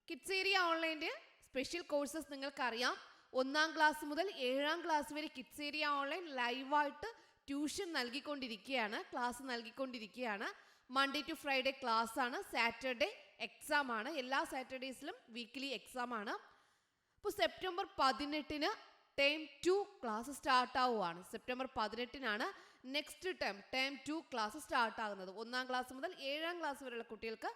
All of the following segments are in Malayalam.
കിഡ്സ് ഏരിയ ഓൺലൈൻ്റെ സ്പെഷ്യൽ കോഴ്സസ് നിങ്ങൾക്കറിയാം. 1-ാം ക്ലാസ് മുതൽ 7-ാം ക്ലാസ് വരെ കിഡ്സ് ഏരിയ ഓൺലൈൻ ലൈവായിട്ട് ട്യൂഷൻ നൽകിക്കൊണ്ടിരിക്കുകയാണ്, ക്ലാസ് നൽകിക്കൊണ്ടിരിക്കുകയാണ്. മൺഡേ ടു ഫ്രൈഡേ ക്ലാസ് ആണ്, സാറ്റർഡേ എക്സാം ആണ്. എല്ലാ സാറ്റർഡേയ്സിലും വീക്ക്ലി എക്സാം ആണ്. ഇപ്പോൾ സെപ്റ്റംബർ 18-ന് ടേം 2 ക്ലാസ് സ്റ്റാർട്ട് ആവുകയാണ്. സെപ്റ്റംബർ 18-നാണ് നെക്സ്റ്റ് ടേം 2 ക്ലാസ് സ്റ്റാർട്ട് ആകുന്നത്. 1-ാം ക്ലാസ് മുതൽ 7-ാം ക്ലാസ് വരെയുള്ള കുട്ടികൾക്ക്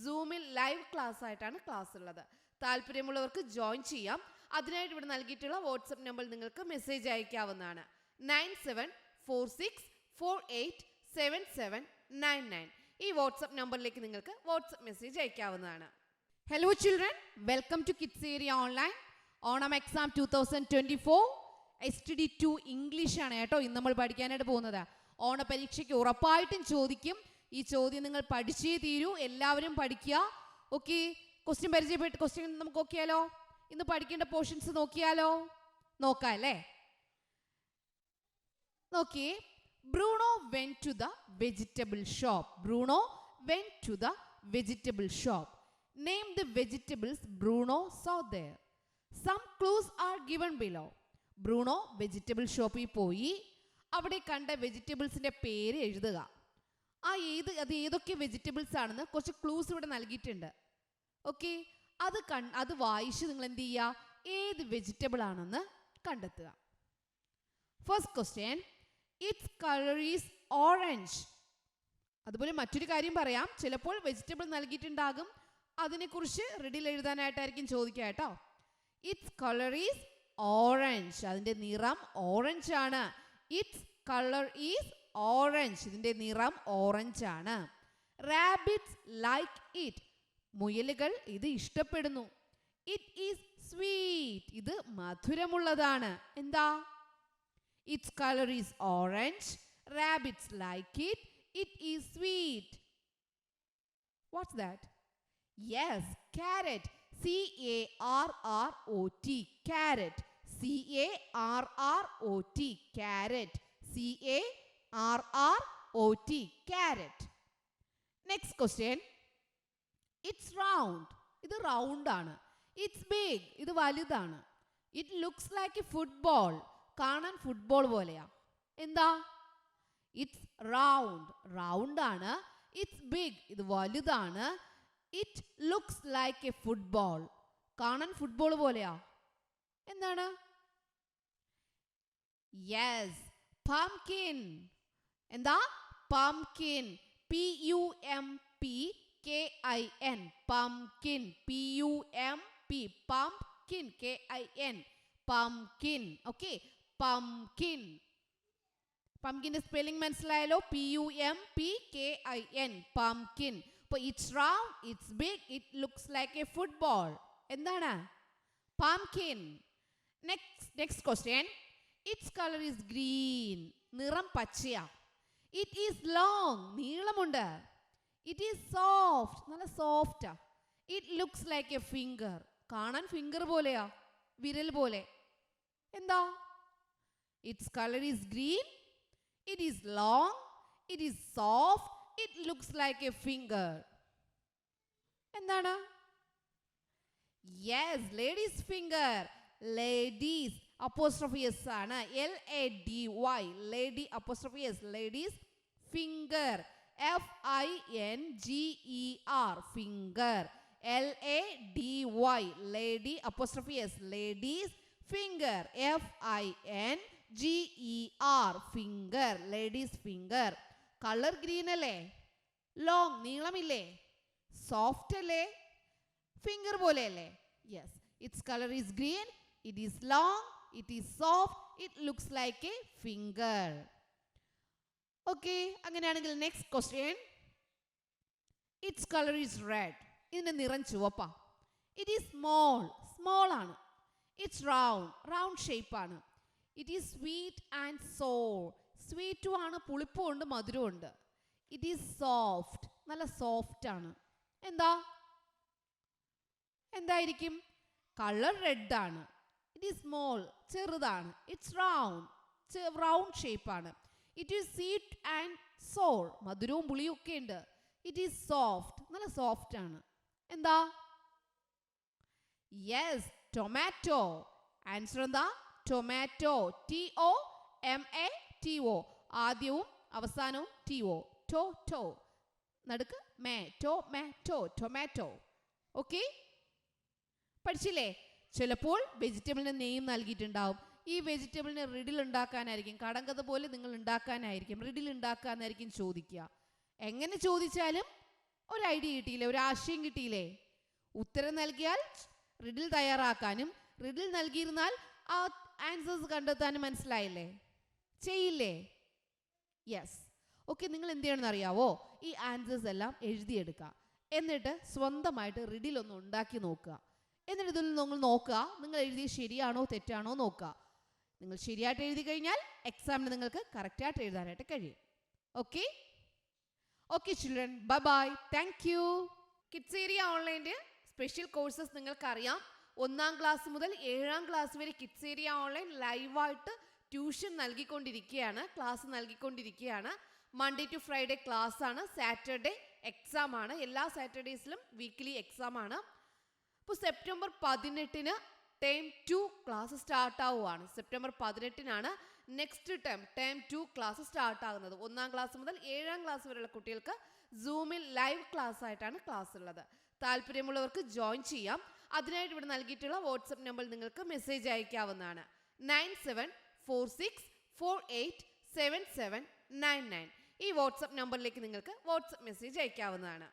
സൂമിൽ ലൈവ് ക്ലാസ് ആയിട്ടാണ് ക്ലാസ് ഉള്ളത്. താല്പര്യമുള്ളവർക്ക് ജോയിൻ ചെയ്യാം. അതിനായിട്ട് ഇവിടെ നൽകിയിട്ടുള്ള വാട്സപ്പ് നമ്പർ നിങ്ങൾക്ക് മെസ്സേജ് അയക്കാവുന്നതാണ്. 9746487799. ഈ വാട്സപ്പ് നമ്പറിലേക്ക് നിങ്ങൾക്ക് വാട്സപ്പ് മെസ്സേജ് അയക്കാവുന്നതാണ്. Hello children, welcome to kids area online. Onam exam 2024 STD2 English ആണ് കേട്ടോ ഇന്ന് നമ്മൾ പഠിക്കാനായിട്ട് പോകുന്നത്. ഓണ പരീക്ഷയ്ക്ക് ഉറപ്പായിട്ടും ചോദിക്കും. ഈ ചോദ്യം നിങ്ങൾ പഠിച്ചേ തീരൂ. എല്ലാവരും പഠിക്കുക. ഓക്കെ, ക്വസ്റ്റ്യൻ നമുക്ക് നോക്കിയാലോ? ഇന്ന് പഠിക്കേണ്ട പോർഷൻസ് നോക്കിയാലോ? നോക്കാം അല്ലേ? നോക്കിയേ. Bruno went to the vegetable shop. Bruno went to the vegetable shop. Name the vegetables Bruno saw there. Some clues are given below. Bruno vegetable ഷോപ്പിൽ പോയി അവിടെ കണ്ട വെജിറ്റബിൾസിന്റെ പേര് എഴുതുക. അത് ഏതൊക്കെ വെജിറ്റബിൾസ് ആണെന്ന് കുറച്ച് ക്ലൂസ് ഇവിടെ നൽകിയിട്ടുണ്ട്. ഓക്കെ, അത് വായിച്ച് നിങ്ങൾ എന്ത് ചെയ്യുക? ഏത് വെജിറ്റബിൾ ആണെന്ന് കണ്ടെത്തുക. First question, it's colour is orange. അതുപോലെ മറ്റൊരു കാര്യം പറയാം, ചിലപ്പോൾ വെജിറ്റബിൾ നൽകിയിട്ടുണ്ടാകും, അതിനെക്കുറിച്ച് റിഡിൽ എഴുതാനായിട്ടായിരിക്കും ചോദിക്കുക കേട്ടോ. ഇറ്റ്സ് കളർ ഈസ് ഓറഞ്ച്, അതിൻ്റെ നിറം ഓറഞ്ച് ആണ്. ഇറ്റ്സ് കളർ ഈസ് ഓറഞ്ച്, ഇതിൻ്റെ നിറം ഓറഞ്ച് ആണ്. റാബിറ്റ്സ് ലൈക്ക് ഇറ്റ്, മുയലുകൾ ഇത് ഇഷ്ടപ്പെടുന്നു. ഇറ്റ് ഈസ് സ്വീറ്റ്, ഇത് മധുരമുള്ളതാണ്. എന്താ? It's colour is orange, rabbits like it, it is sweet. What's that? Yes, carrot. CARROT, carrot. CARROT, carrot. CARROT, carrot. Next question. It's round, ഇത് റൗണ്ട് ആണ്. It's big, ഇത് വലുതാണ്. It looks like a football, കാണാൻ ഫുട്ബോൾ പോലെയാ. എന്താ? It's round, റൗണ്ട് ആണ്. It's big, ഇത് വലുതാണ്. It looks like a football, കാണാൻ ഫുട്ബോൾ പോലെയാ. എന്താണ്? Yes, pumpkin. എന്താ? Pumpkin. PUMPKIN, pumpkin. PUMP, pumpkin. KIN, pumpkin. Okay, pumpkin. Pumpkin spelling മനസ്സിലായല്ലോ? PUMPKIN, pumpkin. അപ്പോൾ it's round, it's big, it looks like a football. എന്താണ്? Pumpkin. Next question. Its color is green, നിറം പച്ചയാ. It is long, നീളമുണ്ട്. It is soft, നല്ല സോഫ്റ്റാ. It looks like a finger, കാണാൻ ഫിംഗർ പോലെയാ, വിരൽ പോലെ. എന്താ? Its color is green, it is long, it is soft, it looks like a finger. എന്താണ്? Yes, lady's finger. Ladies apostrophe s ആണ്. LADY, lady apostrophe s, ladies finger. FINGER, finger. LADY, lady apostrophe s, ladies finger. FINGER, finger, ladies finger. Colour green അല്ലേ? ലോങ്, നീളമില്ലേ? സോഫ്റ്റ് അല്ലേ? ഫിംഗർ പോലെ അല്ലേ? Yes, it's colour is green, it is long, it is soft, it looks like a finger. Okay, അങ്ങനെയാണെങ്കിൽ next question. It's colour is red, ഇതിൻ്റെ നിറം ചുവപ്പാ. ഇറ്റ് ഈസ് സ്മോൾ, സ്മോൾ ആണ്. ഇറ്റ്സ് റൗണ്ട്, റൗണ്ട് ഷേപ്പാണ്. It is sweet and sour, സ്വീറ്റും ആണ്, പുളിപ്പും ഉണ്ട്, മധുരവും ഉണ്ട്. ഇറ്റ് ഈസ് സോഫ്റ്റ്, നല്ല സോഫ്റ്റ് ആണ്. എന്തായിരിക്കും? കളർ റെഡ് ആണ്. ഇറ്റ് ഈസ് സ്മോൾ, ചെറുതാണ്. ഇറ്റ്സ് റൗണ്ട്, റൗണ്ട് ഷേപ്പാണ്. It is sweet and sour, മധുരവും പുളിയും ഒക്കെ ഉണ്ട്. ഇറ്റ് ഈസ് സോഫ്റ്റ്, നല്ല സോഫ്റ്റ് ആണ്. എന്താ? Yes, tomato. ആൻസർ എന്താ? ടൊമാറ്റോ. TOMATO. ആദ്യവും അവസാനവും TO. ടോ. നടുക്ക് മേ. ടൊമാറ്റോ. ടൊമാറ്റോ. ഓക്കെ, പഠിച്ചില്ലേ? ചിലപ്പോൾ വെജിറ്റബിളിന് നെയിം നൽകിയിട്ടുണ്ടാവും. ഈ വെജിറ്റബിളിന് റിഡിൽ ഉണ്ടാക്കാനായിരിക്കും, കടങ്കഥ പോലെ നിങ്ങൾ ഉണ്ടാക്കാനായിരിക്കും, റിഡിൽ ഉണ്ടാക്കാനായിരിക്കും ചോദിക്കുക. എങ്ങനെ ചോദിച്ചാലും ഒരു ഐഡിയ കിട്ടിയില്ലേ, ഒരു ആശയം കിട്ടിയില്ലേ? ഉത്തരം നൽകിയാൽ റിഡിൽ തയ്യാറാക്കാനും റിഡിൽ നൽകിയിരുന്നാൽ ആ ആൻസേഴ്സ് കണ്ടെത്താനും മനസ്സിലായില്ലേ? ചെയ്യില്ലേ? യെസ്. ഓക്കെ, നിങ്ങൾ എന്ത് ചെയ്യണമെന്ന് അറിയാവോ? ഈ ആൻസേഴ്സ് എല്ലാം എഴുതിയെടുക്കുക. എന്നിട്ട് സ്വന്തമായിട്ട് റിഡിൽ ഒന്ന് ഉണ്ടാക്കി നോക്കുക. എന്നിട്ട് ഇതിൽ നിങ്ങൾ നോക്കുക, നിങ്ങൾ എഴുതിയത് ശരിയാണോ തെറ്റാണോ നോക്കുക. നിങ്ങൾ ശരിയായിട്ട് എഴുതി കഴിഞ്ഞാൽ എക്സാമിന് നിങ്ങൾക്ക് കറക്റ്റായിട്ട് എഴുതാനായിട്ട് കഴിയും. Okay okay children, bye bye, thank you. Kids area ഓൺലൈൻ്റെ സ്പെഷ്യൽ കോഴ്സസ് നിങ്ങൾക്കറിയാം. 1-ാം ക്ലാസ് മുതൽ 7-ാം ക്ലാസ് വരെ കിഡ്സ് ഏരിയ ഓൺലൈൻ ലൈവായിട്ട് ട്യൂഷൻ നൽകിക്കൊണ്ടിരിക്കുകയാണ്, ക്ലാസ് നൽകിക്കൊണ്ടിരിക്കുകയാണ്. മൺഡേ ടു ഫ്രൈഡേ ക്ലാസ് ആണ്, സാറ്റർഡേ എക്സാം ആണ്. എല്ലാ സാറ്റർഡേസിലും വീക്ക്ലി എക്സാം ആണ്. അപ്പോൾ സെപ്റ്റംബർ 18-ന് ടേം 2 ക്ലാസ് സ്റ്റാർട്ട് ആവുകയാണ്. സെപ്റ്റംബർ 18-നാണ് നെക്സ്റ്റ് ടേം 2 ക്ലാസ് സ്റ്റാർട്ട് ആകുന്നത്. 1-ാം ക്ലാസ് മുതൽ 7-ാം ക്ലാസ് വരെയുള്ള കുട്ടികൾക്ക് സൂമിൽ ലൈവ് ക്ലാസ് ആയിട്ടാണ് ക്ലാസ് ഉള്ളത്. താല്പര്യമുള്ളവർക്ക് ജോയിൻ ചെയ്യാം. അതിനായിട്ട് ഇവിടെ നൽകിയിട്ടുള്ള വാട്സപ്പ് നമ്പറിൽ നിങ്ങൾക്ക് മെസ്സേജ് അയക്കാവുന്നതാണ്. 9746487799. ഈ വാട്സപ്പ് നമ്പറിലേക്ക് നിങ്ങൾക്ക് വാട്സപ്പ് മെസ്സേജ് അയക്കാവുന്നതാണ്.